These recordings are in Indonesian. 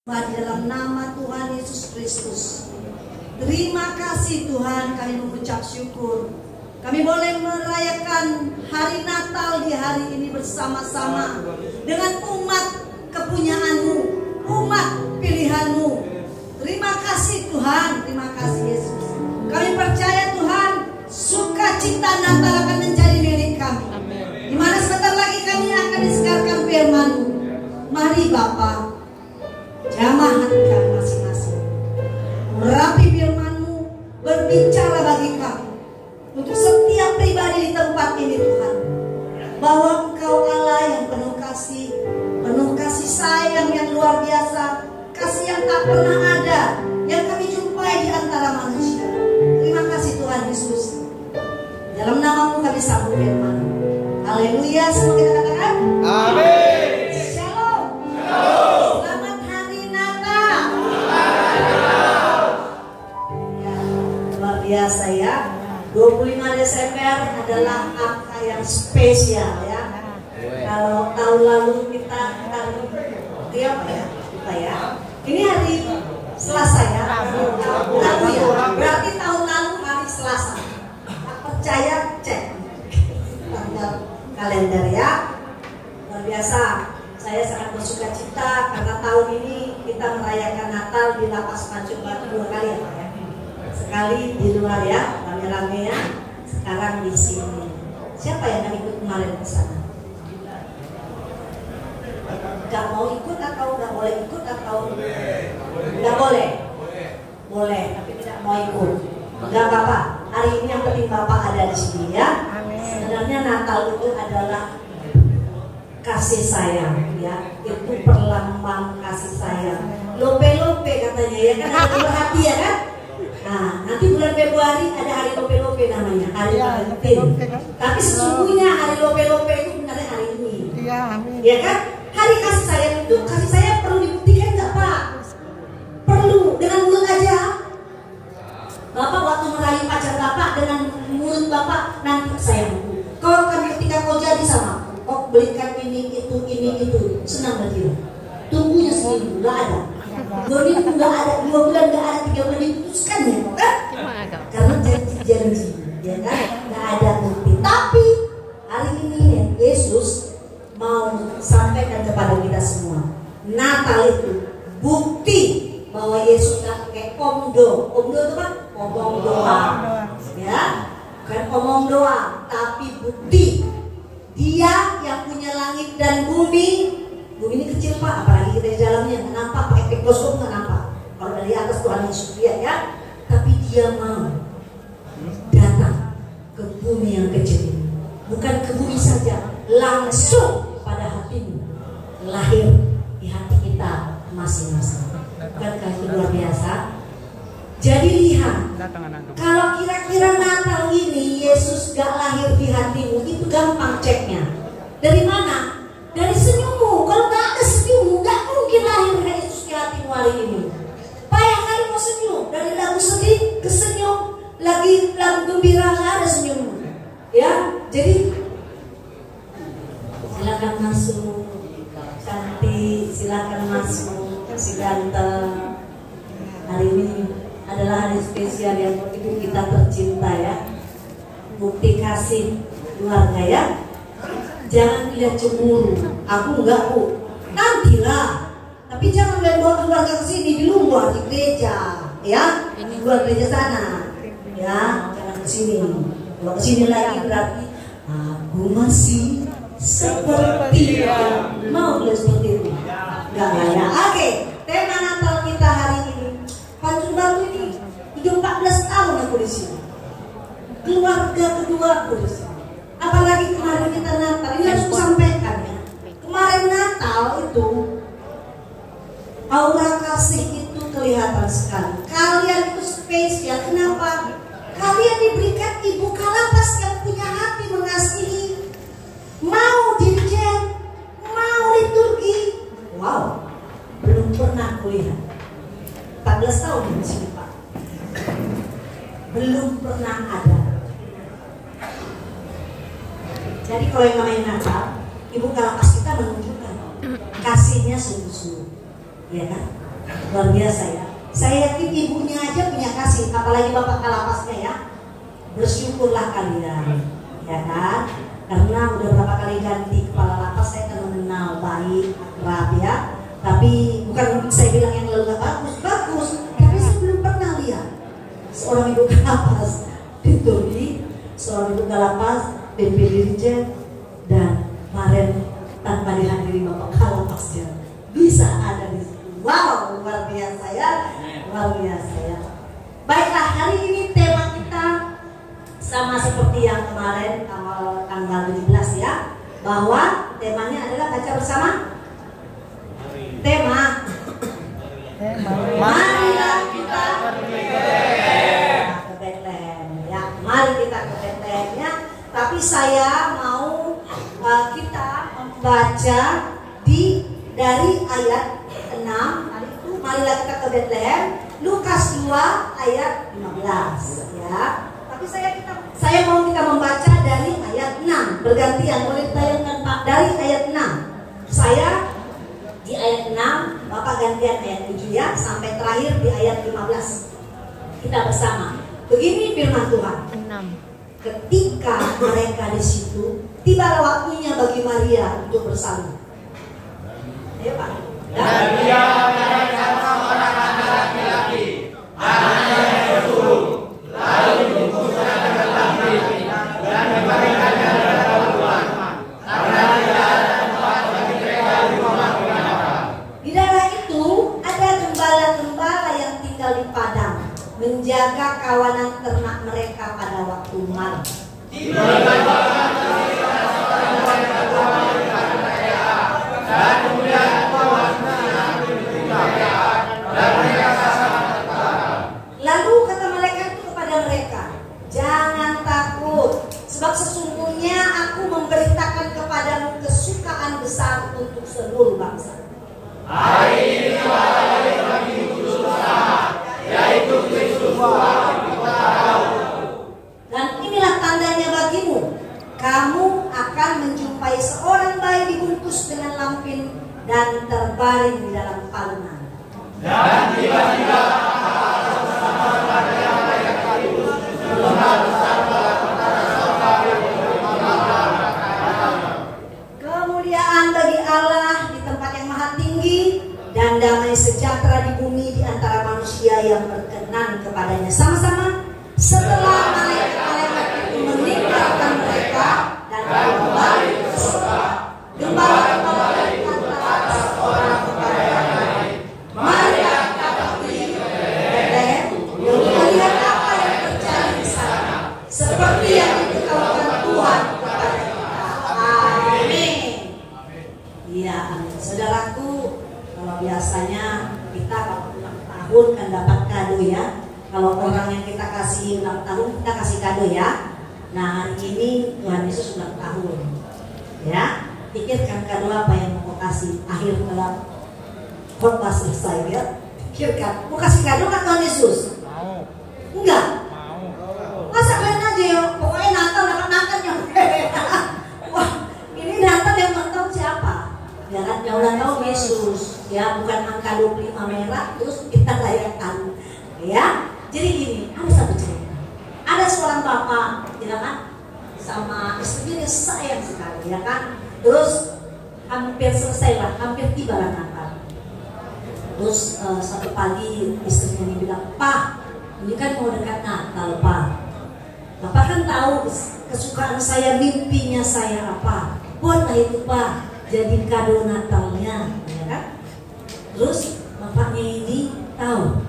Di dalam nama Tuhan Yesus Kristus, terima kasih Tuhan, kami mengucap syukur. Kami boleh merayakan hari Natal di hari ini bersama-sama dengan umat kepunyaanmu, umat pilihanmu. Terima kasih Tuhan, terima kasih Yesus. Kami percaya Tuhan, sukacita Natal akan menjadi milik kami. Di mana sebentar lagi kami akan disiarkan firman-Mu. Mari Bapa, jamah hati kami masing-masing, merapi firman-Mu, berbicara bagi kami untuk setiap pribadi di tempat ini Tuhan, bahwa Engkau Allah yang penuh kasih sayang yang luar biasa, kasih yang tak pernah ada yang kami jumpai di antara manusia. Terima kasih Tuhan Yesus. Dalam nama-Mu kami sambut firman. Haleluya, semua kita katakan amin. Shalom. Selamat hari Natal. Ya, luar biasa ya. 25 Desember adalah angka yang spesial ya. Kalau tahun lalu kita tiap ya, kita ya. Ini hari Selasa ya. Lalu ya. Berarti tahun lalu hari Selasa. Tak percaya cek tanggal kalender ya. Luar biasa. Saya sangat bersuka cita karena tahun ini kita merayakan Natal di Lapas Pancur Batu 2 kali ya. Sekali di luar ya, rame-rame ya. Sekarang di sini. Siapa yang ikut kemarin ke sana? Gak mau ikut atau gak boleh ikut atau gak boleh? Boleh, tapi tidak mau ikut. Gak apa-apa. Hari ini yang penting Bapak ada di sini ya. Sebenarnya Natal itu adalah kasih sayang ya. Itu perlambang kasih sayang. Lope-lope katanya ya kan, ada berhati ya kan. Nah, nanti bulan Februari ada hari lope-lope namanya, hari Valentine. Tapi sesungguhnya hari lope-lope itu benar hari ini. Iya, amin. Ya kan? Hari kasih sayang itu, kasih sayang perlu dibuktikan nggak Pak? Perlu, dengan mulut aja. Bapak waktu merayu pacar Bapak dengan mulut Bapak, nanti sayangku, kau akan ketika kau jadi sama, kau belikan ini itu, senang gak dia? Tunggunya seminggu, nggak ada. 2 minggu nggak ada, 2 bulan nggak ada, 3 bulan diputuskan ya kan? Karena janji, ya kan? Nggak ada bukti. Tapi hari ini ya, Yesus mau sampaikan kepada kita semua, Natal itu bukti bahwa Yesus nggak pakai omdo. Omdo itu kan omong doang, ya, bukan omong doang, tapi bukti. Dia yang punya langit dan bumi. Bumi ini kecil Pak, apalagi kita di dalamnya nggak nampak, pakai mikroskop nggak nampak. Kalau dari atas Tuhan Yesus lihat ya, tapi Dia mau datang ke bumi yang kecil ini, bukan ke bumi saja, langsung pada hatimu, lahir di hati kita masing-masing. Bukankah itu luar biasa? Jadi lihat, kalau kira-kira Natal ini Yesus gak lahir di hatimu, itu gampang ceknya. Dari mana? Dari senyummu. Kalau gak ada senyummu, gak mungkin lahir Yesus di hatimu hari ini. Payah kali mau senyum. Dari lagu sedih ke senyum, lagi lagu gembira gak ada senyummu. Ya, jadi silakan masuk, cantik, silakan masuk, si ganteng. Hari ini adalah hari spesial yang begitu kita tercinta ya. Bukti kasih keluarga ya. Jangan tidak cemburu. Aku enggak Bu. Nantilah. Tapi jangan bawa keluarga ke sini, di luar di gereja ya. Di luar gereja sana. Ya, jangan ke sini. Kalau ke sini lagi berarti aku masih seperti yang mau beli seperti itu. Enggak ada. Oke, tema Natal kita hari ini. Pancur Batu ini udah 14 tahun aku di sini. Keluarga kedua aku di sini. Apalagi kemarin kita Natal, ini harus sampaikan ya. Kemarin Natal itu aura kasih itu kelihatan sekali. Kalian itu spesial. Kenapa? Kalian diberikan ibu kalapas yang punya hati mengasihi, mau dirjen, mau liturgi. Wow, belum pernah kulihat. 14 tahun di sini Pak, belum pernah ada. Jadi kalau yang namanya Natal, ibu kalapas kita menunjukkan kasihnya sungguh-sungguh, ya kan? Luar biasa ya. Saya yakin ibunya aja punya kasih, apalagi bapak kalapasnya ya. Bersyukurlah kalian, ya kan? Karena udah berapa kali ganti kepala lapas, saya kan mengenal baik, akrab ya. Tapi bukan saya bilang yang lalu bagus, tapi saya belum pernah lihat seorang ibu kalapas dituli, seorang ibu kalapas BP Dirjen, dan kemarin tanpa dihadiri bapak kalapasnya bisa ada di situ. Wow, luar biasa ya, luar biasa ya. Baiklah, hari ini tema kita sama seperti yang kemarin tanggal 17 ya, bahwa temanya adalah baca bersama. Tema marilah kita ke Bethlehem ya, mari kita ke Bethlehem ya. Tapi saya mau kita membaca dari ayat 6 hari itu, marilah kita ke Bethlehem, Lukas 2 ayat 15 ya. Tapi saya mau kita membaca dari ayat 6 bergantian, boleh ditayangkan Pak dari ayat 6. Saya di ayat 6, Bapak gantian ayat 7 ya, sampai terakhir di ayat 15. Kita bersama. Begini firman Tuhan. 6. Ketika mereka di situ, tibalah waktunya bagi Maria untuk bersalin. Ayo Pak. Dan dia melahirkan seorang anak laki-laki, anaknya Yesus. Lalu dibungkusnya dengan lambing dan diberikannya kepada Tuhan, karena tidak ada tempat bagi mereka di rumah mereka. Di daerah itu ada gembala-gembala yang tinggal di padang, menjaga kawanan ternak mereka pada waktu malam. Dan kemudian lalu kata malaikat itu kepada mereka, jangan takut, sebab sesungguhnya aku memberitakan kepadamu kesukaan besar untuk seluruh bangsa. hari ini telah lahir bagimu juru selamat, yaitu Kristus Tuhan kita tahu. Dan inilah tandanya bagimu, kamu akan menjumpai seorang bayi dibungkus dengan lampin dan terbaring di dalam palunan. Dan tiba-tiba bersama pada yang malaikat itu sebelumnya besar pada sorga Kemuliaan bagi Allah di tempat yang maha tinggi, dan damai sejahtera di bumi di antara manusia yang berkenan kepadanya. Sama-sama. Setelah malaikat itu meninggalkan mereka dan kembali ke surga, gembala-gembala itu berkata seorang kepada yang lain, mari kita pergi ke Bethlehem untuk melihat apa yang terjadi di sana, seperti yang diberitahukan Tuhan kepada kita. Amin. Iya, amin. Saudaraku, kalau biasanya kita kalau ulang tahun kan dapat kado ya. Kalau orang yang kita kasih ulang tahun, kita kasih kado ya. Nah, hari ini Tuhan Yesus ulang tahun. Ya, pikirkan kado apa yang mau kasih akhir dalam khotbah selesai ya. Pikirkan, mau kasih kado kan Tuhan Yesus? Mau. Enggak. Mau. Masa kalian aja ya, pokoknya Natal dapat makannya. Wah, ini Natal yang ulang tahun siapa? Ya kan, yang ulang tahun Yesus. Ya, bukan angka 25 merah terus kita rayakan. Ya, jadi gini, ada satu cerita. Ada seorang bapak, ya kan, sama istrinya sayang sekali, ya kan. Terus hampir selesai lah, hampir tiba lah Natal. Terus satu pagi istrinya ini bilang, Pak, ini kan mau dekat Natal, Pak. Bapak kan tahu kesukaan saya, mimpinya saya apa. Buatlah itu Pak, jadi kado Natalnya, ya kan. Terus bapaknya ini tahu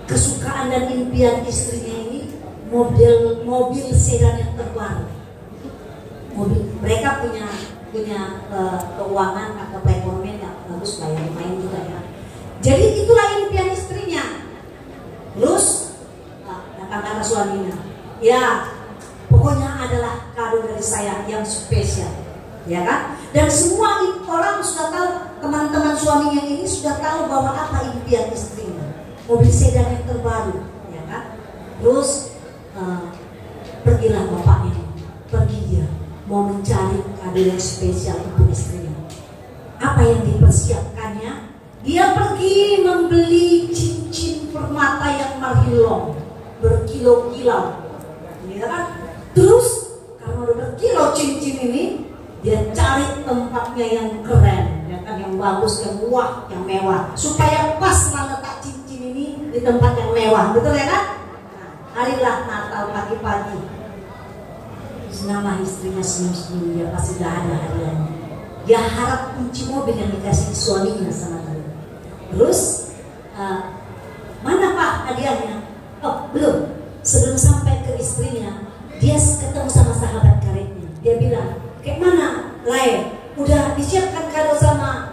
kesukaan dan impian istrinya ini mobil sedan yang terbaru. Mereka punya keuangan atau perekonomian yang bagus lah, yang lumayan juga ya. Jadi itulah impian istrinya. Terus datang kata suaminya, ya pokoknya adalah kado dari saya yang spesial, ya kan? Dan semua orang sudah tahu, teman-teman suaminya ini sudah tahu bahwa apa impian istrinya, mobil sedan yang terbaru, ya kan? Terus pergilah bapaknya, pergi dia mau mencari kado yang spesial untuk istrinya. Apa yang dipersiapkannya? Dia pergi membeli potong berkilo-kilo, ya kan? Terus karena udah berkilo cincin ini, dia cari tempatnya yang keren, ya kan, yang bagus, yang wah, yang mewah, supaya pas letak cincin ini di tempat yang mewah, betul ya kan? Nah, harilah Natal pagi-pagi, senama istrinya senyum-senyum, dia pasti gak ada hadiahnya. Dia harap kunci mobil yang dikasih suaminya sama dia. Terus mana Pak hadiahnya? Oh belum. Sebelum sampai ke istrinya, dia ketemu sama sahabat karibnya. Dia bilang, kayak mana Lai? Udah disiapkan kado sama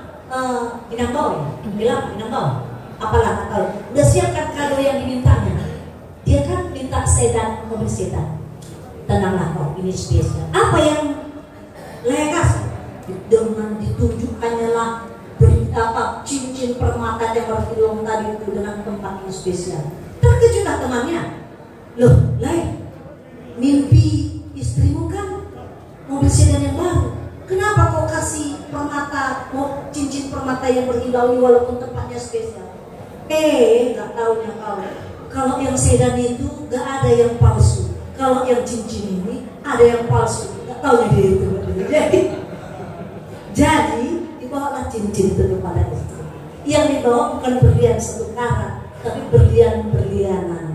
Inambau ya? Bilang Inambau. Apalah nggak tahu. Udah siapkan kado yang dimintanya. Dia kan minta sedan, mobil sedan. Tenanglah kok, ini spesial. Apa yang Lai kasih? Dengan ditunjukkannya lah cincin permata yang berkilong tadi itu dengan tempat yang spesial. Terkejutlah temannya. Loh, Lai, mimpi istrimu kan mobil sedan yang baru. Kenapa kau kasih permata, cincin permata yang berkilau walaupun tempatnya spesial? Gak taunya kau. Kalau yang sedan itu gak ada yang palsu. Kalau yang cincin ini ada yang palsu. Gak taunya dia itu. Jadi dibawalah cincin itu kepada istri. Yang dibawa bukan berlian 1 karat, tapi berlian-berlianan.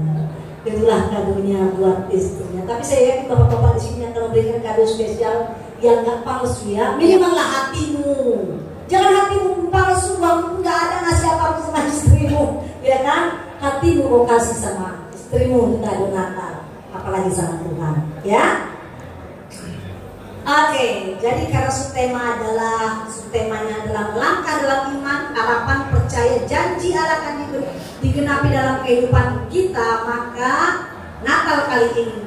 Itulah kadonya buat istrinya. Tapi saya yakin bapak-bapak di sini akan memberikan kado spesial yang nggak palsu ya. Minimallah hatimu. Jangan hatimu palsu, bang, nggak ada ngasih apa-apa sama istrimu, ya kan? Hatimu mau kasih sama istrimu kado Natal, apalagi sama Tuhan, ya. Oke, jadi karena subtemanya adalah melangkah dalam iman, harapan, percaya, janji Allah akan digenapi dalam kehidupan kita, maka Natal kali ini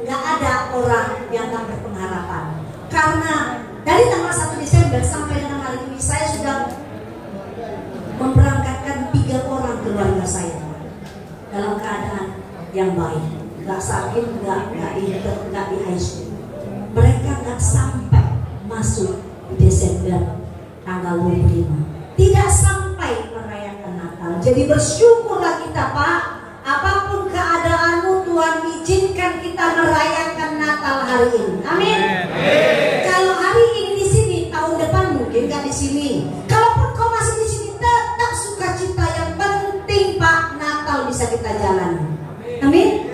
nggak ada orang yang nggak berpengharapan. Karena dari tanggal 1 Desember sampai dengan hari ini saya sudah memberangkatkan 3 orang keluarga saya dalam keadaan yang baik, nggak sakit, nggak di ICU. Mereka nggak sampai masuk di Desember tanggal 25, tidak sampai merayakan Natal. Jadi bersyukurlah kita Pak, apapun keadaanmu Tuhan izinkan kita merayakan Natal hari ini. Amin. Kalau hari ini di sini, tahun depan mungkin nggak di sini. Kalaupun kau masih di sini, tetap sukacita. Yang penting Pak, Natal bisa kita jalani. Amin.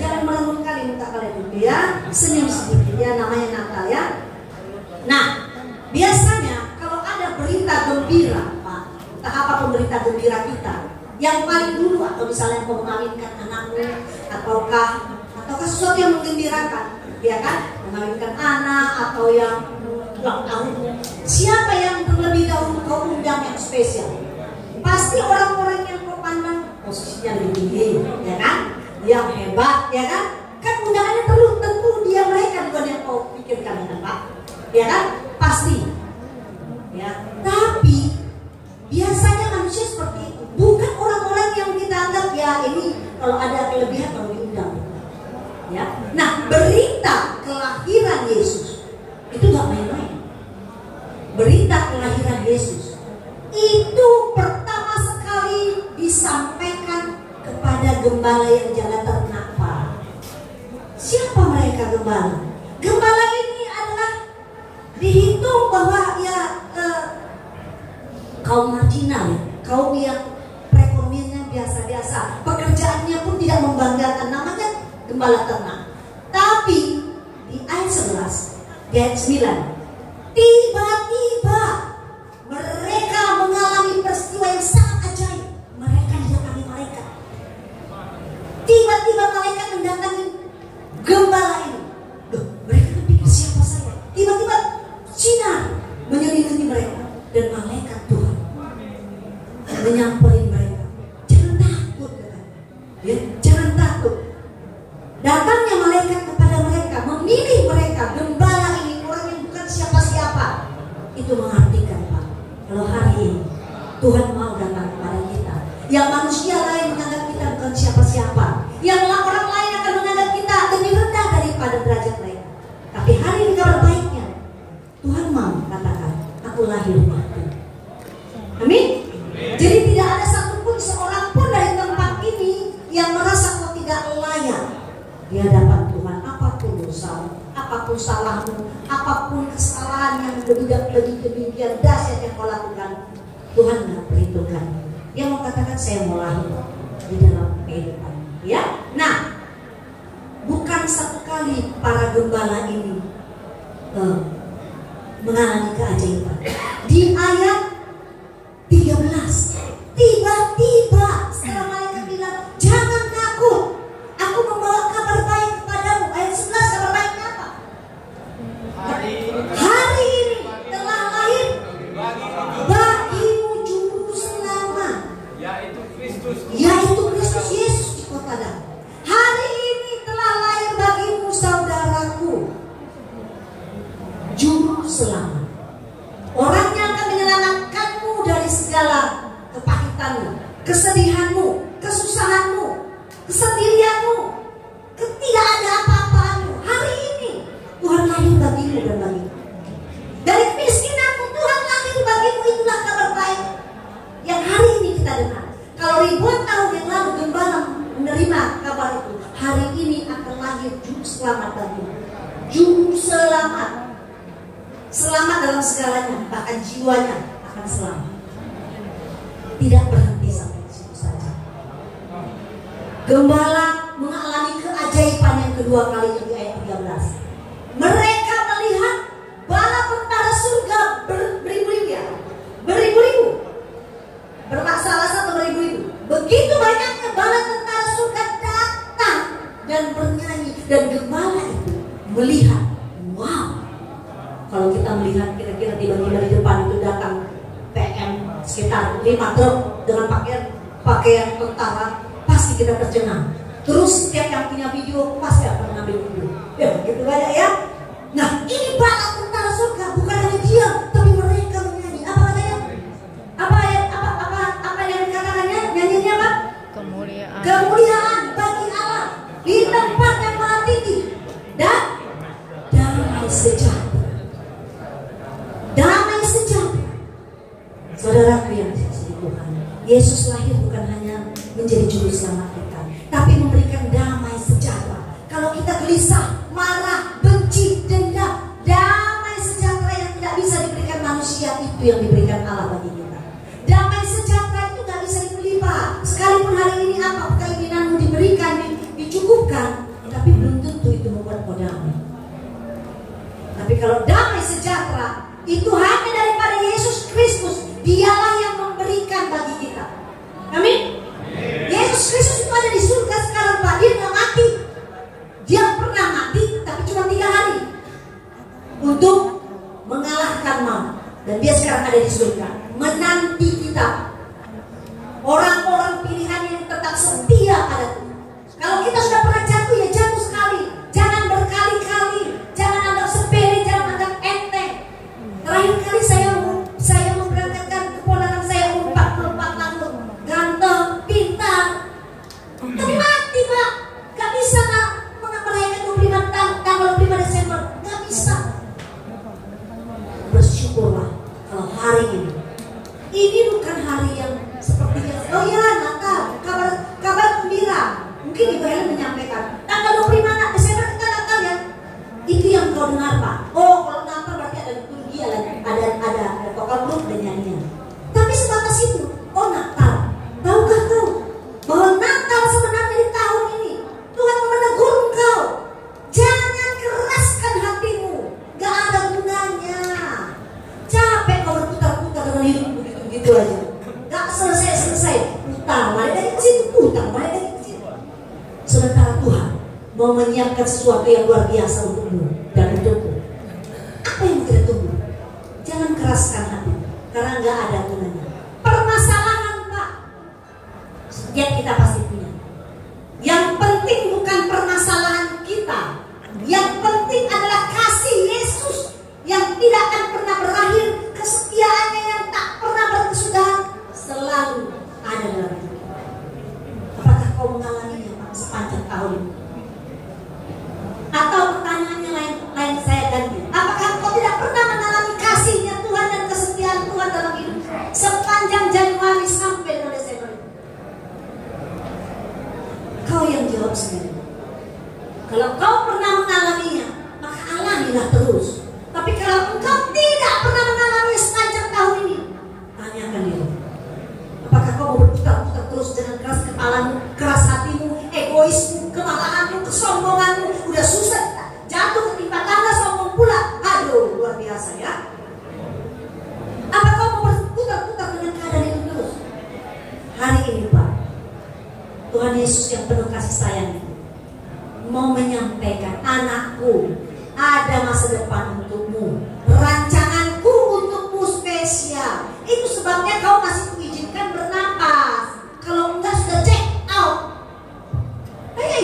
Jangan melembut kali muka kalian dulu ya, senyum sedikit ya, namanya Natal ya. Nah, biasanya kalau ada berita gembira Pak, entah apa berita gembira kita, yang paling dulu atau misalnya mau mengawinkan anakmu ataukah sesuatu yang menggembirakan, ya kan, mengawinkan anak atau yang ulang tahun, siapa yang terlebih dahulu kau undang yang spesial? Pasti orang-orang yang kau pandang posisinya lebih tinggi, ya kan, yang hebat, ya kan. Kan undangannya tentu dia mereka bukan yang kau pikirkan, kan Pak, ya kan, pasti, ya. Tapi biasanya manusia seperti itu, bukan orang-orang yang kita anggap ya ini kalau ada kelebihan kalau diundang, ya. Nah, berita kelahiran Yesus itu gak main-main. Berita kelahiran Yesus itu pertama sekali disampaikan kepada gembala yang jaga ternak Pak. Siapa mereka gembala? Gembala ini adalah dihitung bahwa ya kaum marginal, kaum yang perekonomiannya biasa-biasa, pekerjaannya pun tidak membanggakan, namanya gembala ternak. Tapi di ayat 11, di ayat 9, tiba-tiba mereka mengalami peristiwa yang sangat ajaib. Mereka didatangi malaikat. Tiba-tiba malaikat mendatangi gembala ini. Loh, mereka pikir siapa saya? Tiba-tiba sinar menyelimuti mereka dan malaikat Tuhan menyampaikan mereka. Jangan takut, ya, jangan takut. Datangnya malaikat kepada mereka, memilih mereka. Gembala ini orang yang bukan siapa-siapa. Itu mengartikan Pak, kalau hari ini Tuhan mau datang kepada kita, yang manusia lain menganggap kita bukan siapa-siapa, yang orang lain akan menganggap kita lebih rendah daripada derajat mereka. Tapi hari ini kabar baiknya, Tuhan mau katakan, aku lahir mati. Amin. Jadi tidak ada satupun seorang pun dari tempat ini yang merasa apapun salahmu, apapun kesalahan yang demikian dahsyat yang kau lakukan, Tuhan nggak perhitungkan. Dia mau katakan saya mau lahir di dalam kehidupan. Ya, nah, bukan satu kali para gembala ini mengalami keajaiban. Di ayat 13, tiba-tiba sekarang malaikat bilang, jangan takut, aku membawa kabar baik kepadamu. Ayat 11, kabar baiknya apa? Hari ini telah lahir bagimu juru selamat, yaitu Kristus Yesus di kota Daud. Hari ini telah lahir bagimu saudaraku, juru selamat, orang yang akan menyelamatkanmu dari segala kepahitanmu, kesedihanmu, kesusahanmu, kesendirianmu, tidak ada apa-apamu. Hari ini Tuhan lahir bagimu dan bagimu. Dari kemiskinanmu Tuhan lahir bagimu. Itulah kabar baik yang hari ini kita dengar. Kalau ribuan tahun yang lalu gembala menerima kabar itu, hari ini akan lahir juru selamat bagimu. Juru selamat, selamat dalam segalanya, bahkan jiwanya akan selamat. Tidak berhenti sampai di situ saja. Gembala mengalami keajaiban yang kedua kali di ayat 13. Mereka melihat bala tentara surga beribu-ribu, bermasalah satu beribu-ribu. Begitu banyaknya bala tentara surga datang dan bernyanyi, dan gembala itu melihat, wow. Kalau kita melihat kira-kira tiba-tiba di depan itu datang PM sekitar 5 truk dengan pakaian tentara, pasti kita tercengang. Terus setiap yang punya video pasti akan mengambil video. Ya, gitu banyak ya. Nah, ini bala tentara surga bukan hanya diam, tapi mereka menyanyi. Apa katanya? Apa yang dikatakannya? Nyanyinya apa? Kemuliaan bagi Allah di tempat yang maha tinggi dan damai sejahtera. Damai sejahtera. Saudaraku yang dikasihi Tuhan, Yesus lahir bukan hanya menjadi juru selamat kita, tapi memberikan damai sejahtera. Kalau kita gelisah, marah, benci, dendam, damai sejahtera yang tidak bisa diberikan manusia, itu yang diberikan Allah bagi kita. Damai sejahtera itu gak bisa dibeli, Pak. Sekalipun hari ini apa keinginanmu diberikan, dicukupkan, tapi belum tentu itu membuat kau damai. Tapi kalau damai sejahtera itu hanya daripada Yesus Kristus, Dialah yang memberikan bagi kita. Amin. Yesus Kristus itu ada di surga sekarang, Pak. Dia nggak mati. Dia pernah mati, tapi cuma 3 hari untuk mengalahkan maut. Dan dia sekarang ada di surga, menanti kita, orang-orang pilihan yang tetap setia pada Tuhan. Kalau kita sudah pernah jatuh, ya jatuh sekali. Jangan berkali-kali. Jangan anggap sepele, jangan anggap enteng. Terakhir kali saya memberangkatkan keponakan saya umur 44 tahun, ganteng, pintar, mati, Pak. Gak bisa merayakan 25 tahun tanggal 5 Desember. Gak bisa. Bersyukurlah kalau hari ini bukan hari yang seperti biasa. Oh ya, Natal, kabar gembira. Mungkin Ibu Helen menyampaikan tanggal 25 Desember kita Natal ya. Itu yang kau dengar, Pak. Oh, kalau Natal berarti ada liturgia lagi, ada vokal grup dan nyanyian. Tapi sebatas itu. Oh, Natal. Tahukah kau bahwa Natal sebenarnya di tahun ini Tuhan menegur engkau, jangan keraskan hatimu. Gak ada gunanya. Capek kau berputar-putar dengan hidup begitu aja. Gak selesai. Putar, balik dari sini, putar, balik dari sini. Sementara Tuhan mau menyiapkan sesuatu yang luar biasa untukmu dan untukku. Apa yang kita tunggu? Jangan keraskan hati, karena gak ada gunanya. Permasalahan, Pak, setiap kita pasti punya. Yang penting bukan permasalahan kita. Yang penting adalah kasih Yesus yang tidak akan pernah berakhir, kesetiaannya yang tak pernah berkesudahan, selalu ada dalam hidup kita. Apakah kau mengalaminya, Pak, sepanjang tahun ini? Atau pertanyaannya lain saya ganti. Apakah kau tidak pernah mengalami kasihnya Tuhan dan kesetiaan Tuhan dalam hidup sepanjang Januari sampai Desember? Kau yang jawab sendiri. Kalau kau pernah mengalaminya, maka Allah mau berputar-putar terus dengan keras kepalamu, keras hatimu, egoismu, kemarahanmu, kesombonganmu, udah susah jatuh ketimpa tangga sombong pula. Aduh, luar biasa ya. Apa kau mau berputar-putar dengan keadaan itu terus? Hari ini Pak, Tuhan Yesus yang penuh kasih sayang itu mau menyampaikan, anakku, ada masa depan untukmu, rancanganku untukmu spesial. Itu sebabnya kau masih mengizinkan bernapas. Kalau enggak sudah check out.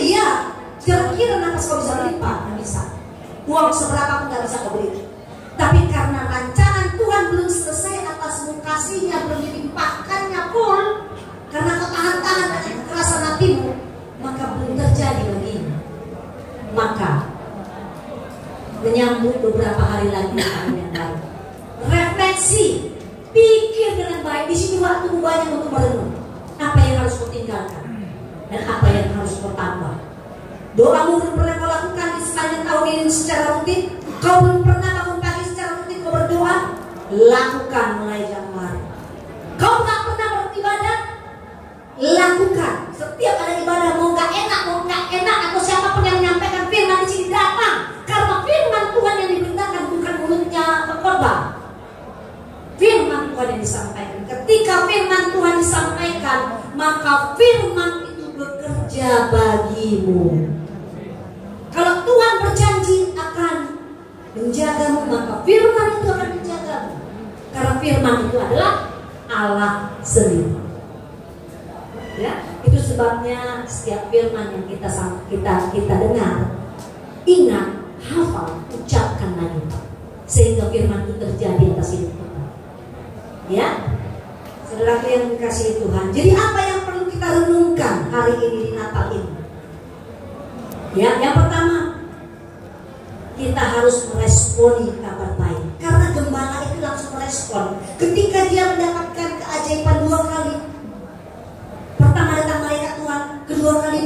Iya, jangan kira napas kau bisa beli Pak, nggak bisa. Uang seberapa pun nggak bisa kau beli. Tapi karena rancangan Tuhan belum selesai atasmu, kasihnya belum dilimpahkannya pun, karena kau tahan-tahan dengan kekerasan hatimu, maka belum terjadi bagimu. Maka menyambut beberapa hari lagi tahun yang baru, refleksi, pikir dengan baik. Di sini waktu banyak untuk merenung apa yang harus kau tinggalkan dan apa yang harus kau tambah. Doamu belum pernah kau lakukan di sepanjang tahun ini secara rutin. Kau belum pernah bangun pagi secara rutin kau berdoa, lakukan mulai Januari. Kau nggak pernah beribadah, lakukan. Setiap ada ibadah, mau nggak enak atau siapapun yang menyampaikan firman di sini datang, karena firman Tuhan yang diberitakan bukan mulutnya pengkhotbah. Firman Tuhan yang disampaikan. Ketika firman Tuhan disampaikan, maka firman itu bekerja bagimu. Kalau Tuhan berjanji akan menjagamu, maka firman itu akan menjagamu. Karena firman itu adalah Allah sendiri. Ya, itu sebabnya setiap firman yang kita dengar, ingat, hafal, ucapkan lagi, sehingga firman itu terjadi atas hidup kita. Ya, saudaraku yang dikasihi Tuhan. Jadi apa yang perlu kita renungkan hari ini di Natal ini? Ya, yang pertama, kita harus meresponi kabar baik. Karena gembala itu langsung merespon ketika dia mendapatkan keajaiban 2 kali. Pertama datang malaikat Tuhan, kedua kali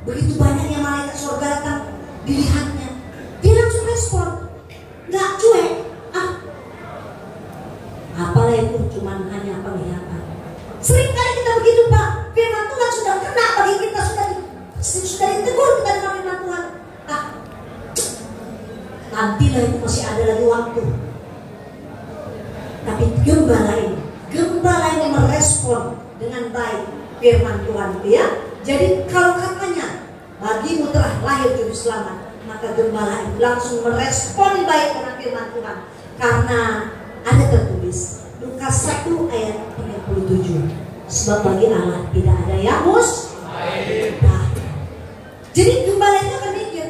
begitu banyaknya malaikat surga datang, dilihatnya, dia langsung respon, nggak cuek. Apalah itu cuma hanya penglihatan. Seringkali kita begitu Pak, firman Tuhan sudah kena bagi kita, sudah ditegur kita dengan firman Tuhan. Nantilah, itu masih ada lagi waktu. Tapi gembala ini merespon dengan baik firman Tuhan itu ya. Jadi kalau katanya bagimu telah lahir juru selamat, maka gembala itu langsung merespon baik dengan firman Tuhan. Karena ada tertulis Lukas 1 ayat 37, sebab bagi Allah tidak ada yang mustahil. Jadi gembala itu akan mikir,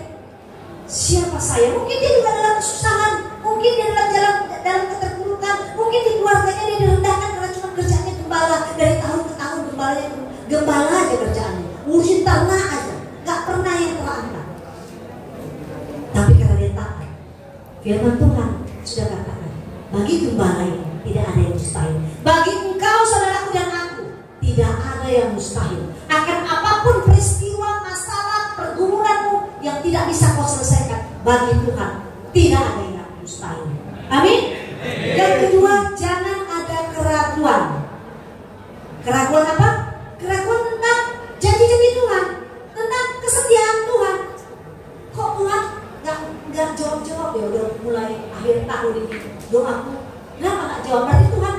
siapa saya? Mungkin dia juga dalam kesusahan, mungkin dia dalam keterpurukan, mungkin di keluarganya dia direndahkan karena cuma kerjaannya gembala. Dari tahun ke tahun gembala aja kerjaannya, ngurusin tanah aja, gak pernah yang terangkat. Tapi karena dia taat, firman Tuhan sudah katakan, bagi gembala ini tidak ada yang mustahil. Bagi engkau saudaraku dan aku, tidak ada yang mustahil. Akan apapun peristiwa, masalah, pergumulanmu yang tidak bisa kau selesaikan, bagi Tuhan tidak ada yang mustahil. Amin. Yang kedua, jangan ada keraguan. Keraguan apa? Keraguan tentang janji-janji Tuhan, tentang kesetiaan Tuhan. Kok Tuhan nggak jawab-jawab ya? Udah mulai akhir tahun ini doaku, kenapa nggak jawab? Berarti Tuhan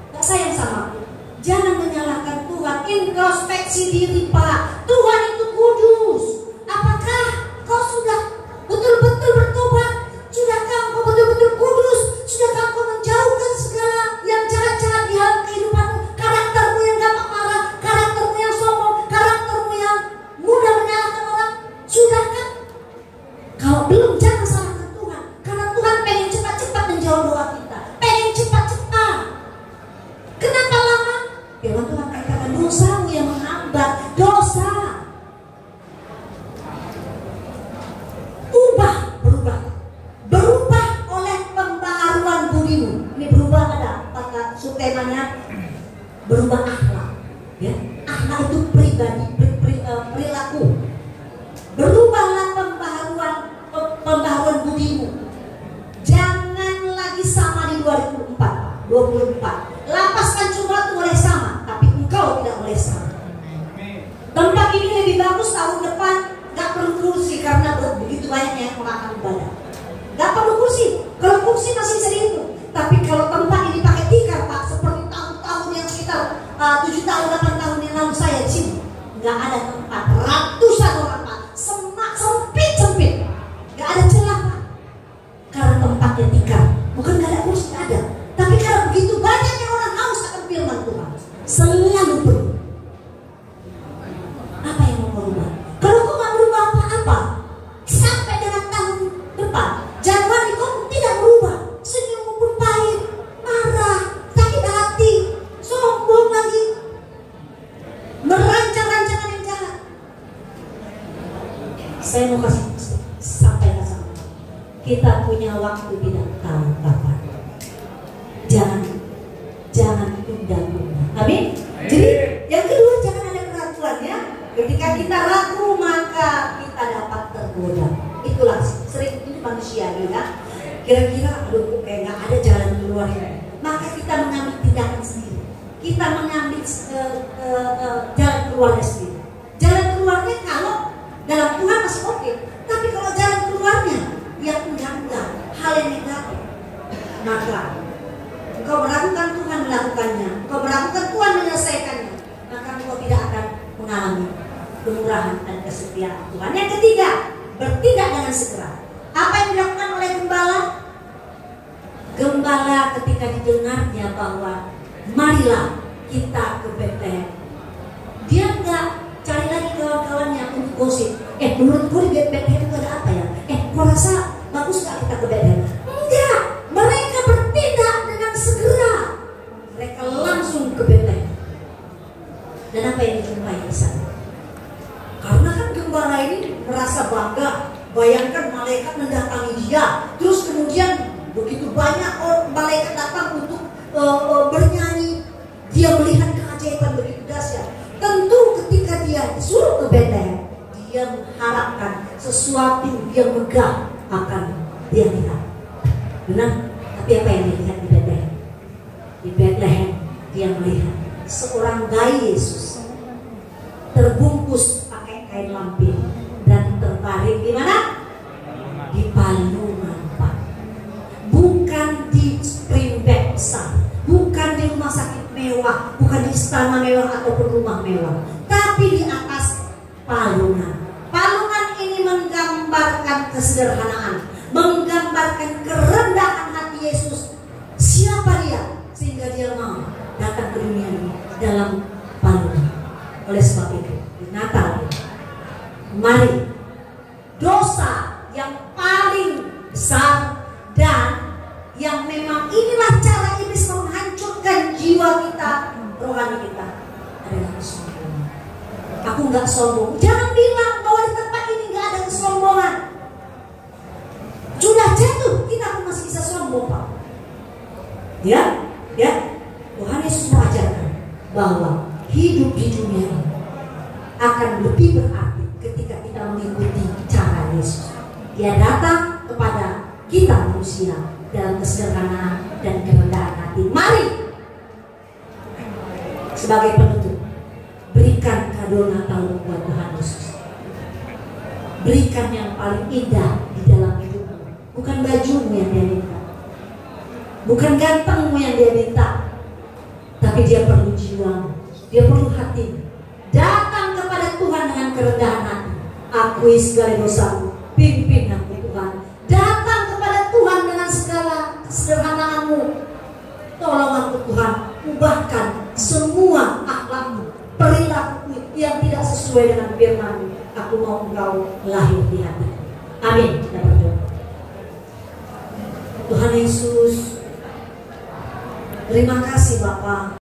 nggak sayang sama aku. Jangan menyalahkan Tuhan. Introspeksi diri Pak. Tuhan itu kudus. Apakah kau sudah betul-betul bertobat? Sudahkah kau betul-betul kudus? Sudahkah kau menjauhkan segala yang jahat-jahat di dalam kehidupanmu? Karaktermu yang gampang marah, karaktermu yang sombong, karaktermu yang mudah menyalahkan orang. Sudahkah? Kalau belum, jangan salahkan Tuhan. Karena Tuhan pengen cepat-cepat menjawab doa kita. Pengen cepat-cepat. Kenapa lama? Firman Tuhan katakan dosamu yang menghambat. Dosa. Berubah oleh pembaharuan budimu. Ini berubah, ada kata subtemanya berubah akhlak. Ya, akhlak itu perilaku. Berubahlah pembaharuan budimu. Jangan lagi sama di 24. Lepaskan cuma boleh sama, tapi engkau tidak sama. Tempat ini lebih bagus tahun depan, gak perlu kursi karena begitu banyaknya yang akan ibadah. Gak perlu kursi, kalau kursi masih bisa dihitung. Tapi kalau tempat ini pakai tikar Pak, seperti tahun-tahun yang sekitar 7 tahun, 8 tahun yang lalu saya di sini, gak ada tempat, ratusan orang Pak, semak sempit, gak ada celah Pak. Karena tempatnya tikar, bukan gak ada kursi, gak ada. Tapi karena begitu banyaknya orang haus akan firman Tuhan, selalu perlu. Apa yang mau berubah? Kalau kau gak berubah apa-apa, sampai dengan tahun depan Januari kau tidak berubah, senyum pun pahit, marah, sakit hati, sombong lagi, merancang-rancangan yang jahat. Saya mau kasih sampaikan sama kita, punya waktu tidak tahu kapan. Jangan tunda-tunda. Amin. Jadi yang kedua, jangan ada keraguan ya. Ketika kita ragu maka kita dapat tergoda. Itulah sering ini manusia ya. Kira-kira aduh kayak nggak ada jalan keluarnya. Maka kita mengambil tindakan sendiri. Kita mengambil jalan keluarnya sendiri. Jalan keluarnya kalau dalam Tuhan masih oke. Tapi kalau jalan keluarnya yang enggak, hal yang negatif, maka engkau meragukan Tuhan melakukannya, engkau meragukan Tuhan menyelesaikannya, maka engkau tidak akan mengalami kemurahan dan kesetiaan Tuhan. Yang ketiga, bertindak dengan segera. Apa yang dilakukan oleh gembala? Gembala ketika didengarnya bahwa marilah kita ke Betlehem, dia enggak cari lagi kawan-kawannya untuk gosip. Menurut gue di Betlehem itu ada apa ya? Gue rasa bagus gak kita ke Betlehem? Enggak, mereka bertindak dengan segera. Mereka langsung ke Betlehem. Dan apa yang dijumpai di sana? Karena kan gembala ini merasa bangga. Bayangkan malaikat mendatangi dia, terus kemudian begitu banyak orang malaikat datang untuk bernyanyi. Dia melihat keajaiban begitu dahsyat. Tentu ketika dia disuruh ke Betlehem, dia mengharapkan sesuatu yang megah akan dia lihat. Benar? Tapi apa yang dilihat di Betlehem? Di Betlehem dia melihat seorang bayi Yesus terbungkus pakai kain lampin dan terbaring di mana? Di palungan Pak. Bukan di Springback besar, bukan di rumah sakit mewah, bukan di istana mewah ataupun rumah mewah, tapi di atas palungan. Palungan ini menggambarkan kesederhanaan, menggambarkan kerendahan hati Yesus. Siapa dia? Sehingga dia mau datang ke dunia ini dalam palungan. Oleh sebab itu, di Natal, mari dosa yang paling besar dan yang memang inilah cara iblis menghancurkan jiwa kita, rohani kita, adalah kesombongan. Aku nggak sombong. Jangan bilang bahwa di tempat ini nggak ada kesombongan. Sudah jatuh, kita pun masih bisa sombong Pak. Ya. Tuhan Yesus mengajarkan bahwa hidup di dunia ini akan lebih berarti ketika kita mengikuti cara Yesus. Dia datang kepada kita manusia dalam kesederhanaan dan kerendahan hati. Mari sebagai penutup, berikan kado Natal buat Tuhan Yesus. Berikan yang paling indah di dalam hidupmu. Bukan bajumu yang dia minta, bukan gantengmu yang dia minta, tapi dia perlu jiwamu, dia perlu hatimu. Datang kepada Tuhan dengan kerendahan hati. Akui segala dosamu, pimpin aku Tuhan. Datang kepada Tuhan dengan segala kesederhanaanmu. Tolong aku Tuhan, ubahkan semua akhlakmu, perilaku yang tidak sesuai dengan firman-Mu. Aku mau Engkau lahir di hati. Amin. Kita berdoa. Tuhan Yesus, terima kasih Bapa.